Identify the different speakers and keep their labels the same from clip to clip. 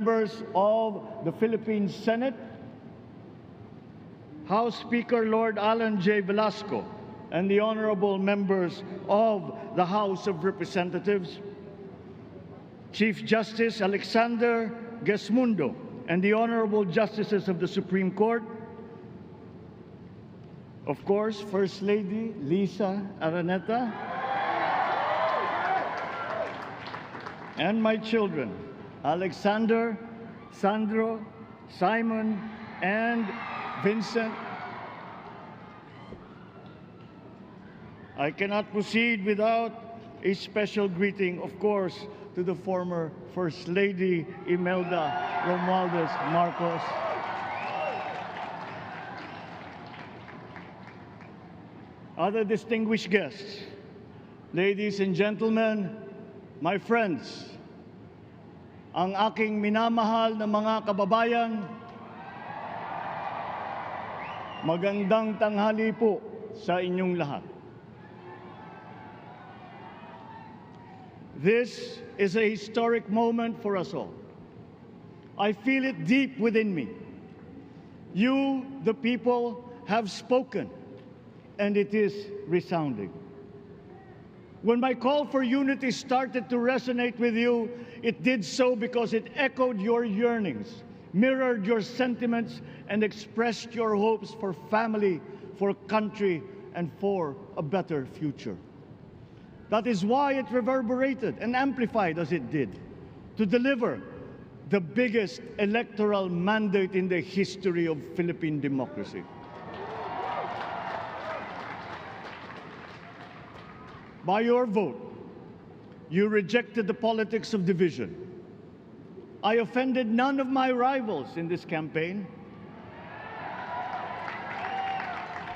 Speaker 1: Members of the Philippine Senate, House Speaker Lord Alan J. Velasco, and the honorable members of the House of Representatives, Chief Justice Alexander Gesmundo, and the honorable justices of the Supreme Court, of course, First Lady Lisa Araneta, and my children, Alexander, Sandro, Simon, and Vincent. I cannot proceed without a special greeting, of course, to the former First Lady Imelda Romualdez Marcos. Other distinguished guests, ladies and gentlemen, my friends, ang aking minamahal na mga kababayan, magandang tanghali po sa inyong lahat. This is a historic moment for us all. I feel it deep within me. You, the people, have spoken, and it is resounding. When my call for unity started to resonate with you, it did so because it echoed your yearnings, mirrored your sentiments, and expressed your hopes for family, for country, and for a better future. That is why it reverberated and amplified as it did, to deliver the biggest electoral mandate in the history of Philippine democracy. By your vote, you rejected the politics of division. I offended none of my rivals in this campaign.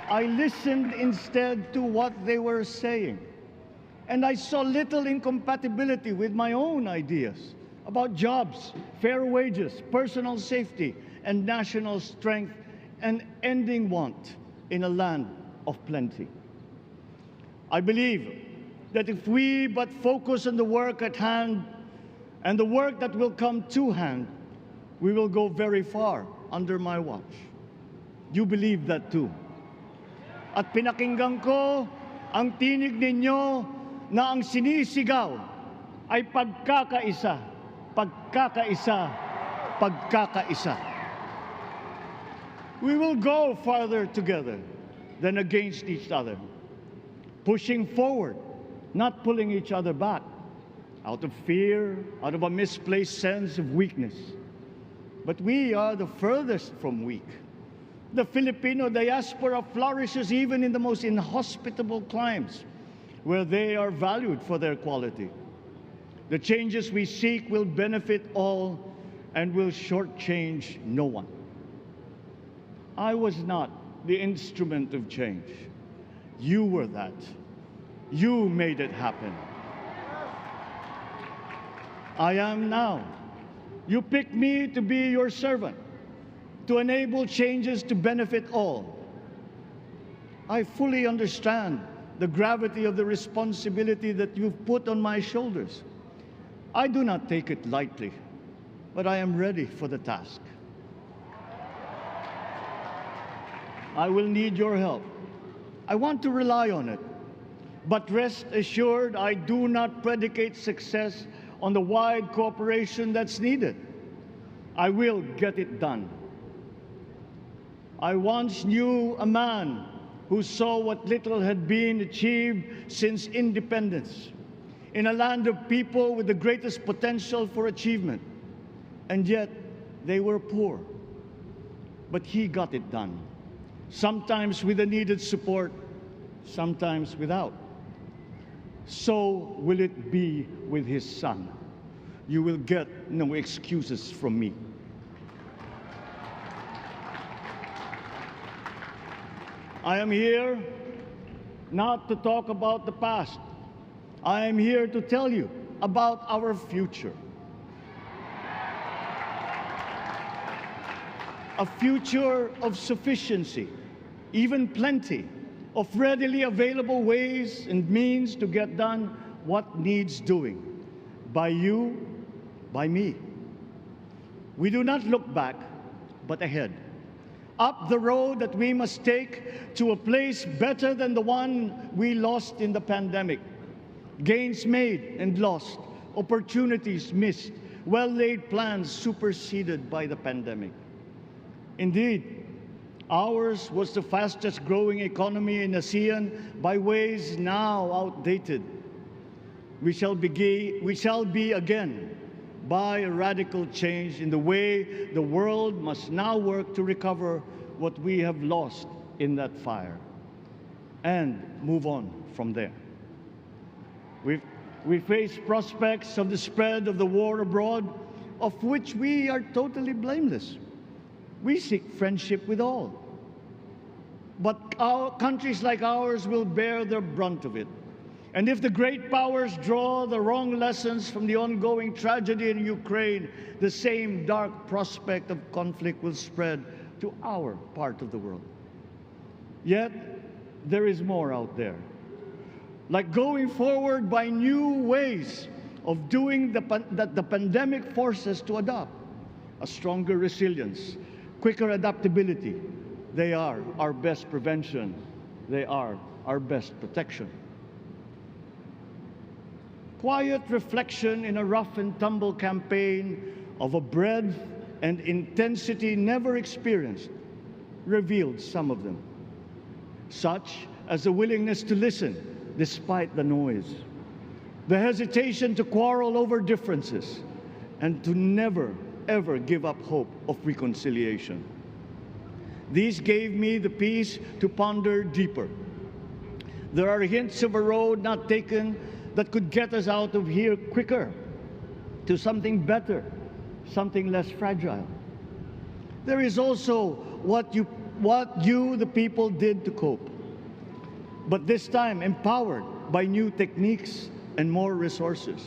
Speaker 1: I listened instead to what they were saying, and I saw little incompatibility with my own ideas about jobs, fair wages, personal safety, and national strength, and ending want in a land of plenty. I believe that if we but focus on the work at hand and the work that will come to hand, we will go very far under my watch. You believe that too. At pinakinggan ko ang tinig ninyo na ang sinisigaw ay pagkakaisa, pagkakaisa, pagkakaisa. We will go farther together than against each other, pushing forward, not pulling each other back, out of fear, out of a misplaced sense of weakness. But we are the furthest from weak. The Filipino diaspora flourishes even in the most inhospitable climes, where they are valued for their quality. The changes we seek will benefit all and will shortchange no one. I was not the instrument of change. You were that. You made it happen. I am now. You picked me to be your servant, to enable changes to benefit all. I fully understand the gravity of the responsibility that you've put on my shoulders. I do not take it lightly, but I am ready for the task. I will need your help. I want to rely on it. But rest assured, I do not predicate success on the wide cooperation that's needed. I will get it done. I once knew a man who saw what little had been achieved since independence in a land of people with the greatest potential for achievement, and yet they were poor. But he got it done, sometimes with the needed support, sometimes without. So will it be with his son. You will get no excuses from me. I am here not to talk about the past. I am here to tell you about our future. A future of sufficiency, even plenty, of readily available ways and means to get done what needs doing, by you, by me. We do not look back, but ahead, up the road that we must take to a place better than the one we lost in the pandemic. Gains made and lost, opportunities missed, well-laid plans superseded by the pandemic. Indeed, ours was the fastest growing economy in ASEAN by ways now outdated. We shall be again by a radical change in the way the world must now work to recover what we have lost in that fire and move on from there. We face prospects of the spread of the war abroad, of which we are totally blameless. We seek friendship with all. But countries like ours will bear the brunt of it. And if the great powers draw the wrong lessons from the ongoing tragedy in Ukraine, the same dark prospect of conflict will spread to our part of the world. Yet, there is more out there. Like going forward by new ways of doing that the pandemic forces us to adopt. A stronger resilience, quicker adaptability. They are our best prevention. They are our best protection. Quiet reflection in a rough and tumble campaign of a breadth and intensity never experienced revealed some of them, such as the willingness to listen despite the noise, the hesitation to quarrel over differences, and to never, ever give up hope of reconciliation. These gave me the peace to ponder deeper. There are hints of a road not taken that could get us out of here quicker to something better, something less fragile. There is also what you, the people, did to cope, but this time empowered by new techniques and more resources.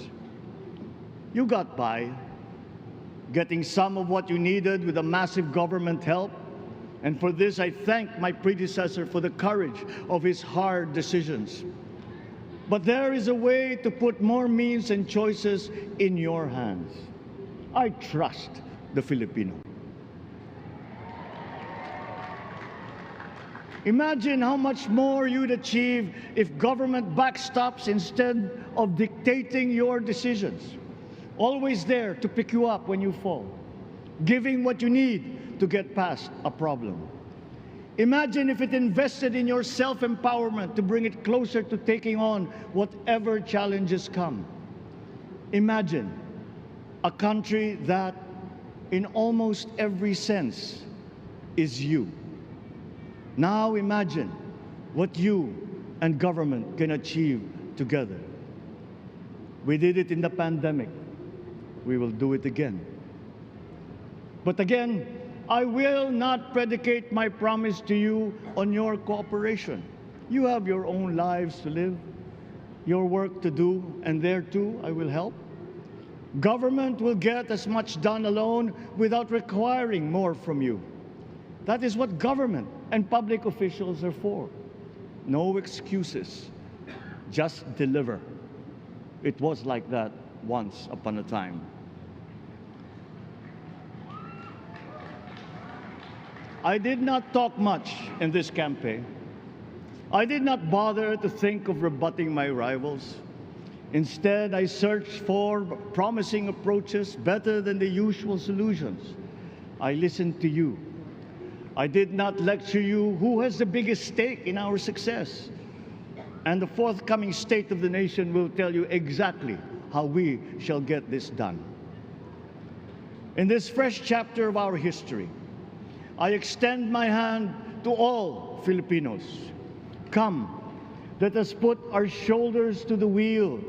Speaker 1: You got by, getting some of what you needed with a massive government help, and for this I thank my predecessor for the courage of his hard decisions. But there is a way to put more means and choices in your hands. I trust the Filipino. Imagine how much more you'd achieve if government backstops instead of dictating your decisions. Always there to pick you up when you fall, giving what you need to get past a problem. Imagine if it invested in your self-empowerment to bring it closer to taking on whatever challenges come. Imagine a country that, in almost every sense, is you. Now imagine what you and government can achieve together. We did it in the pandemic. We will do it again. But again, I will not predicate my promise to you on your cooperation. You have your own lives to live, your work to do, and there too I will help. Government will get as much done alone without requiring more from you. That is what government and public officials are for. No excuses, just deliver. It was like that once upon a time. I did not talk much in this campaign. I did not bother to think of rebutting my rivals. Instead, I searched for promising approaches better than the usual solutions. I listened to you. I did not lecture you who has the biggest stake in our success. And the forthcoming State of the Nation will tell you exactly how we shall get this done. In this fresh chapter of our history, I extend my hand to all Filipinos. Come, let us put our shoulders to the wheel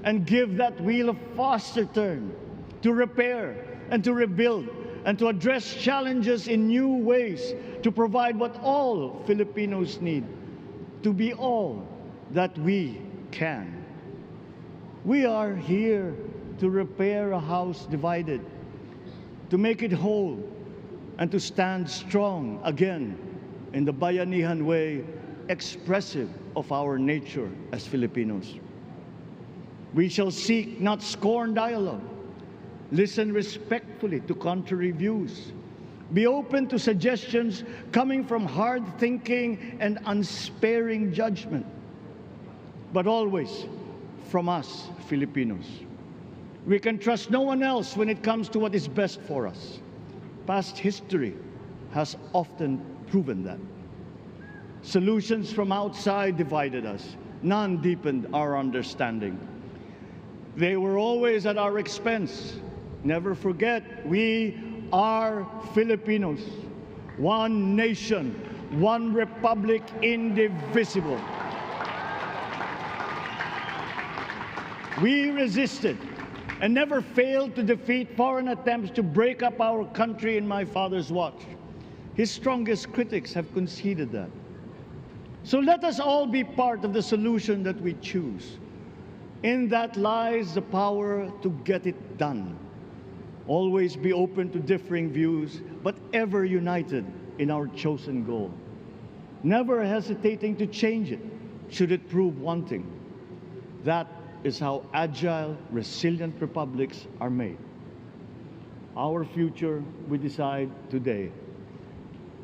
Speaker 1: and give that wheel a faster turn to repair and to rebuild and to address challenges in new ways, to provide what all Filipinos need, to be all that we can. We are here to repair a house divided, to make it whole, and to stand strong again in the Bayanihan way, expressive of our nature as Filipinos. We shall seek not scorn dialogue, Listen respectfully to contrary views. Be open to suggestions coming from hard thinking and unsparing judgment. But always from us, Filipinos. We can trust no one else when it comes to what is best for us. Past history has often proven that. Solutions from outside divided us. None deepened our understanding. They were always at our expense. Never forget, we are Filipinos. One nation, one republic, indivisible. We resisted and never failed to defeat foreign attempts to break up our country in my father's watch. His strongest critics have conceded that. So let us all be part of the solution that we choose. In that lies the power to get it done. Always be open to differing views, but ever united in our chosen goal. Never hesitating to change it, should it prove wanting. That is how agile, resilient republics are made. Our future we decide today.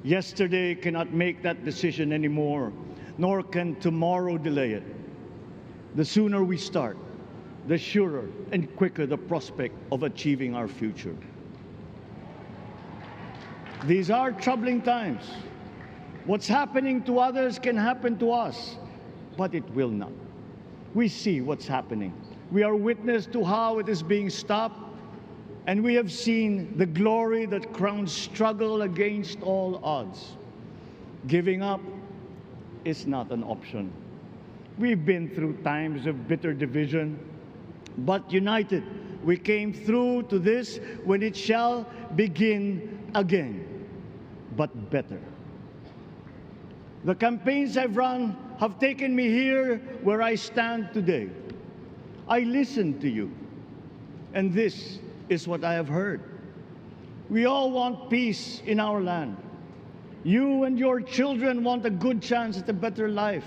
Speaker 1: Yesterday cannot make that decision anymore, nor can tomorrow delay it. The sooner we start, the surer and quicker the prospect of achieving our future. These are troubling times. What's happening to others can happen to us, but it will not. We see what's happening. We are witness to how it is being stopped, and we have seen the glory that crowns struggle against all odds. Giving up is not an option. We've been through times of bitter division, but united, we came through to this when it shall begin again, but better. The campaigns I've run have taken me here where I stand today. I listened to you, and this is what I have heard. We all want peace in our land. You and your children want a good chance at a better life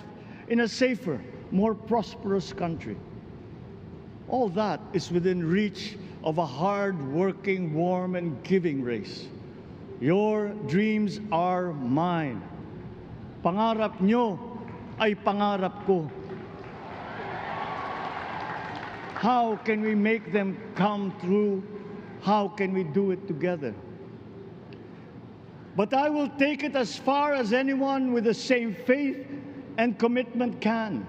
Speaker 1: in a safer, more prosperous country. All that is within reach of a hard-working, warm, and giving race. Your dreams are mine. Pangarap nyo ay pangarap ko. How can we make them come true? How can we do it together? But I will take it as far as anyone with the same faith and commitment can,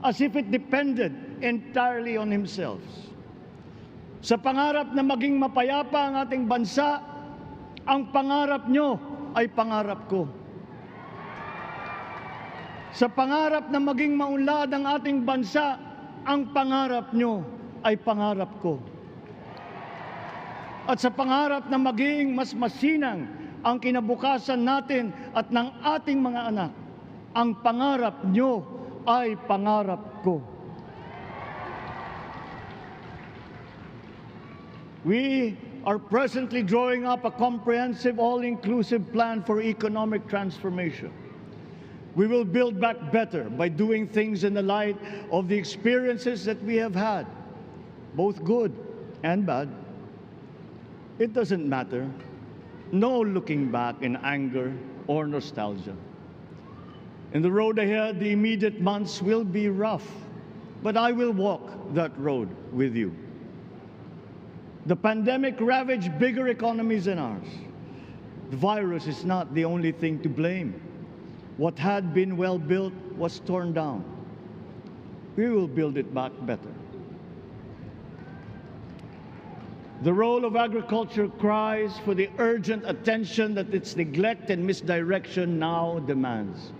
Speaker 1: as if it depended entirely on himself. Sa pangarap na maging mapayapa ang ating bansa, ang pangarap nyo ay pangarap ko. Sa pangarap na maging maunlad ang ating bansa, ang pangarap nyo ay pangarap ko. At sa pangarap na maging mas masinang ang kinabukasan natin at ng ating mga anak, ang pangarap nyo ay pangarap ko. We are presently drawing up a comprehensive, all-inclusive plan for economic transformation. We will build back better by doing things in the light of the experiences that we have had, both good and bad. It doesn't matter. No looking back in anger or nostalgia. In the road ahead, the immediate months will be rough, but I will walk that road with you. The pandemic ravaged bigger economies than ours. The virus is not the only thing to blame. What had been well built was torn down. We will build it back better. The role of agriculture cries for the urgent attention that its neglect and misdirection now demands.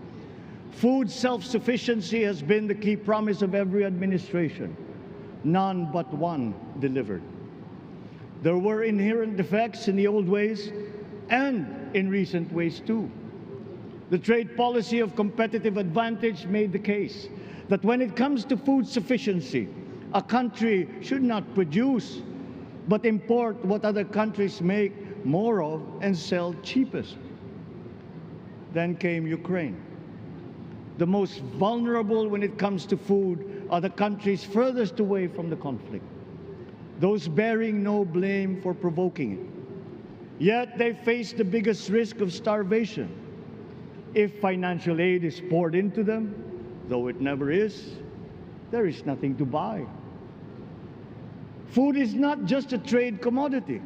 Speaker 1: Food self-sufficiency has been the key promise of every administration. None but one delivered. There were inherent defects in the old ways and in recent ways too. The trade policy of competitive advantage made the case that when it comes to food sufficiency, a country should not produce, but import what other countries make more of and sell cheapest. Then came Ukraine. The most vulnerable when it comes to food are the countries furthest away from the conflict. those bearing no blame for provoking it. Yet they face the biggest risk of starvation. If financial aid is poured into them, though it never is, there is nothing to buy. Food is not just a trade commodity.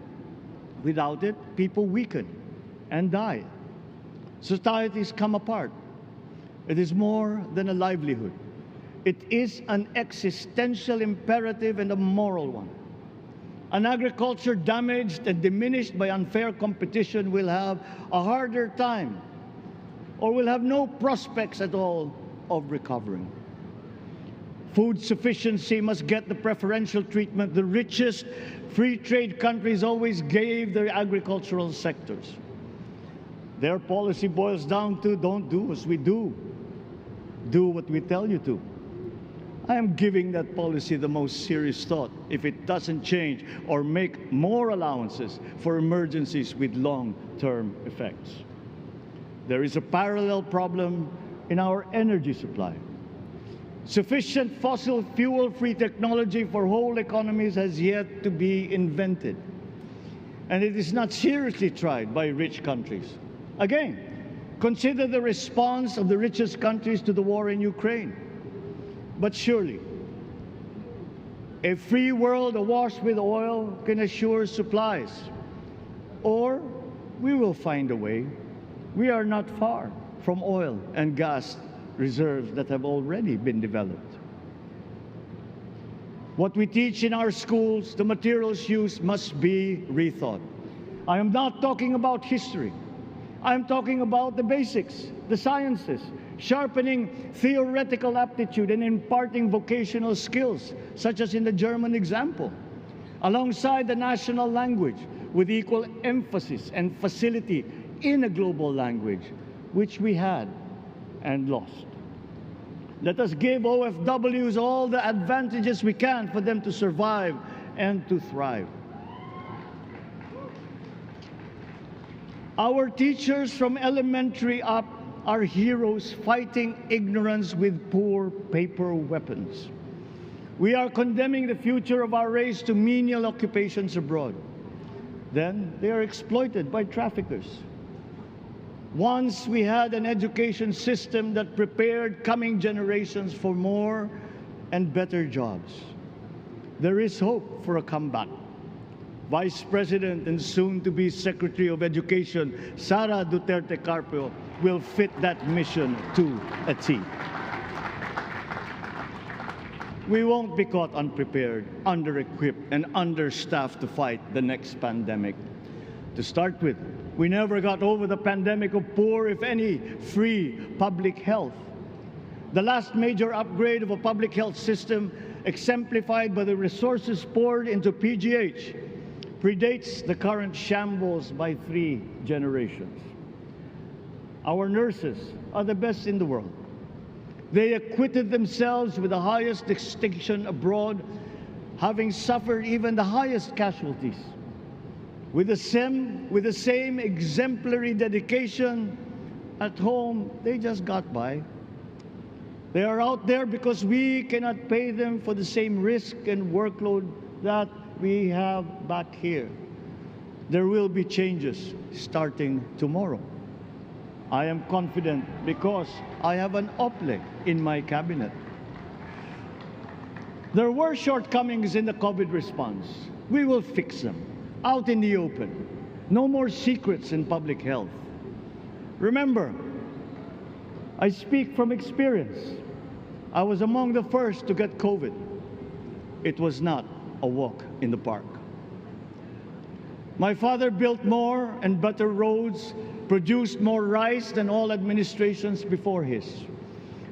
Speaker 1: Without it, people weaken and die. Societies come apart. It is more than a livelihood. It is an existential imperative and a moral one. An agriculture damaged and diminished by unfair competition will have a harder time, or will have no prospects at all of recovering. Food sufficiency must get the preferential treatment the richest free trade countries always gave their agricultural sectors. Their policy boils down to don't do as we do. Do what we tell you to. I am giving that policy the most serious thought if it doesn't change or make more allowances for emergencies with long-term effects. There is a parallel problem in our energy supply. Sufficient fossil fuel-free technology for whole economies has yet to be invented. And it is not seriously tried by rich countries. Again, consider the response of the richest countries to the war in Ukraine. But surely, a free world awash with oil can assure supplies. Or we will find a way. We are not far from oil and gas reserves that have already been developed. What we teach in our schools, the materials used must be rethought. I am not talking about history. I am talking about the basics, the sciences, sharpening theoretical aptitude and imparting vocational skills, such as in the German example, alongside the national language with equal emphasis and facility in a global language, which we had and lost. Let us give OFWs all the advantages we can for them to survive and to thrive. Our teachers from elementary up are heroes fighting ignorance with poor paper weapons. We are condemning the future of our race to menial occupations abroad. Then they are exploited by traffickers. Once we had an education system that prepared coming generations for more and better jobs. There is hope for a comeback. Vice President and soon-to-be Secretary of Education, Sara Duterte Carpio, will fit that mission to a T. We won't be caught unprepared, under-equipped, and understaffed to fight the next pandemic. To start with, we never got over the pandemic of poor, if any, free public health. The last major upgrade of a public health system, exemplified by the resources poured into PGH, predates the current shambles by 3 generations. Our nurses are the best in the world. They acquitted themselves with the highest distinction abroad, having suffered even the highest casualties. With the same exemplary dedication at home, they just got by. They are out there because we cannot pay them for the same risk and workload that we have back here. There will be changes starting tomorrow. I am confident because I have an OPLE in my cabinet. There were shortcomings in the COVID response. We will fix them out in the open. No more secrets in public health. Remember, I speak from experience. I was among the first to get COVID. It was not a walk in the park. My father built more and better roads, produced more rice than all administrations before his.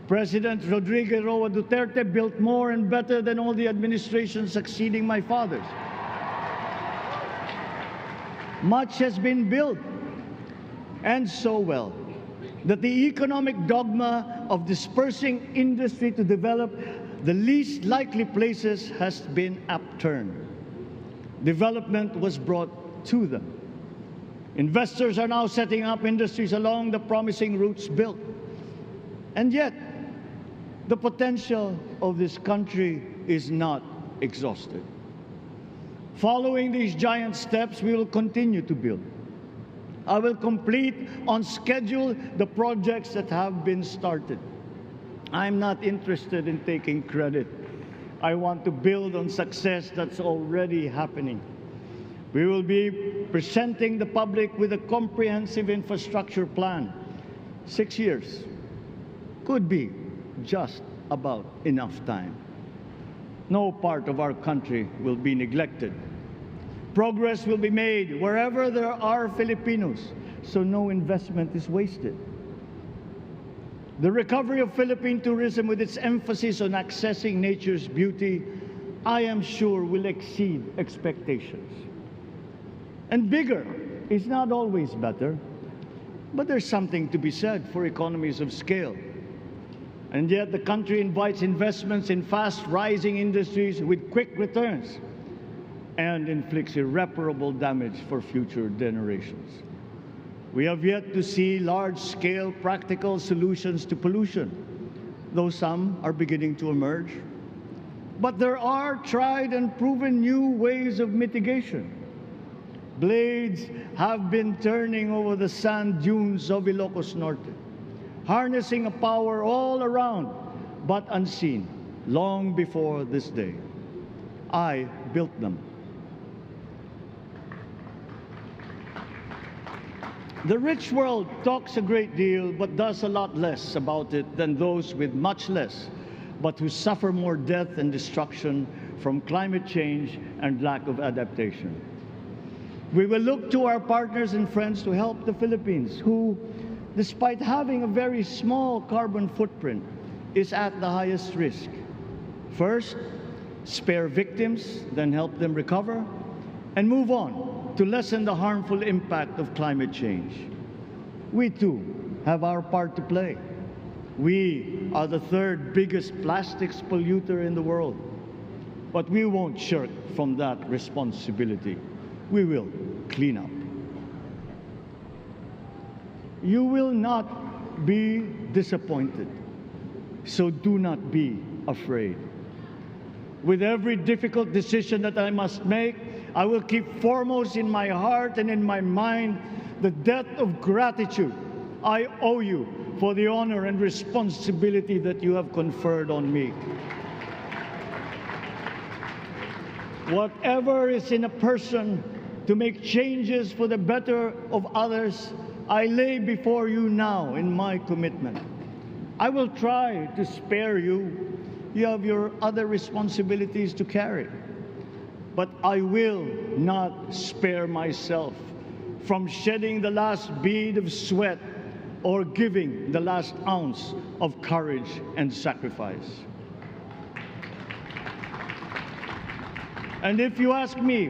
Speaker 1: President Rodrigo Roa Duterte built more and better than all the administrations succeeding my father's. Much has been built, and so well, that the economic dogma of dispersing industry to develop the least likely places has been upturned. Development was brought to them. Investors are now setting up industries along the promising routes built. And yet, the potential of this country is not exhausted. Following these giant steps, we will continue to build. I will complete on schedule the projects that have been started. I'm not interested in taking credit. I want to build on success that's already happening. We will be presenting the public with a comprehensive infrastructure plan. 6 years could be just about enough time. No part of our country will be neglected. Progress will be made wherever there are Filipinos, so no investment is wasted. The recovery of Philippine tourism, with its emphasis on accessing nature's beauty, I am sure will exceed expectations. And bigger is not always better, but there's something to be said for economies of scale. And yet the country invites investments in fast-rising industries with quick returns and inflicts irreparable damage for future generations. We have yet to see large-scale practical solutions to pollution, though some are beginning to emerge. But there are tried and proven new ways of mitigation. Blades have been turning over the sand dunes of Ilocos Norte, harnessing a power all around but unseen long before this day. I built them. The rich world talks a great deal but does a lot less about it than those with much less, but who suffer more death and destruction from climate change and lack of adaptation. We will look to our partners and friends to help the Philippines, who, despite having a very small carbon footprint, is at the highest risk. First, spare victims, then help them recover, and move on to lessen the harmful impact of climate change. We too have our part to play. We are the third biggest plastics polluter in the world, but we won't shirk from that responsibility. We will clean up. You will not be disappointed, so do not be afraid. With every difficult decision that I must make, I will keep foremost in my heart and in my mind the debt of gratitude I owe you for the honor and responsibility that you have conferred on me. Whatever is in a person to make changes for the better of others, I lay before you now in my commitment. I will try to spare you. You have your other responsibilities to carry. But I will not spare myself from shedding the last bead of sweat or giving the last ounce of courage and sacrifice. And if you ask me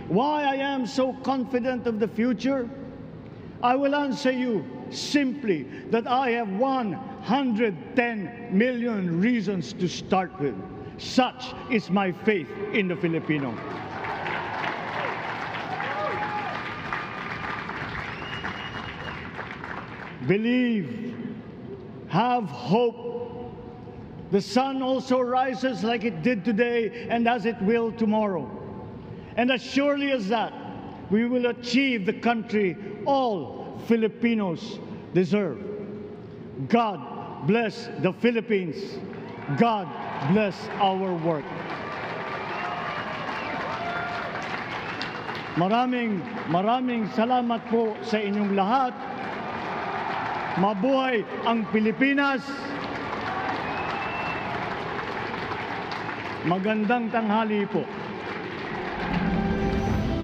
Speaker 1: why I am so confident of the future, I will answer you simply that I have 110 million reasons to start with. Such is my faith in the Filipino. Believe, have hope. The sun also rises like it did today and as it will tomorrow. And as surely as that, we will achieve the country all Filipinos deserve. God bless the Philippines. God bless our work. Maraming salamat po sa inyong lahat. Mabuhay ang Pilipinas. Magandang tanghali po.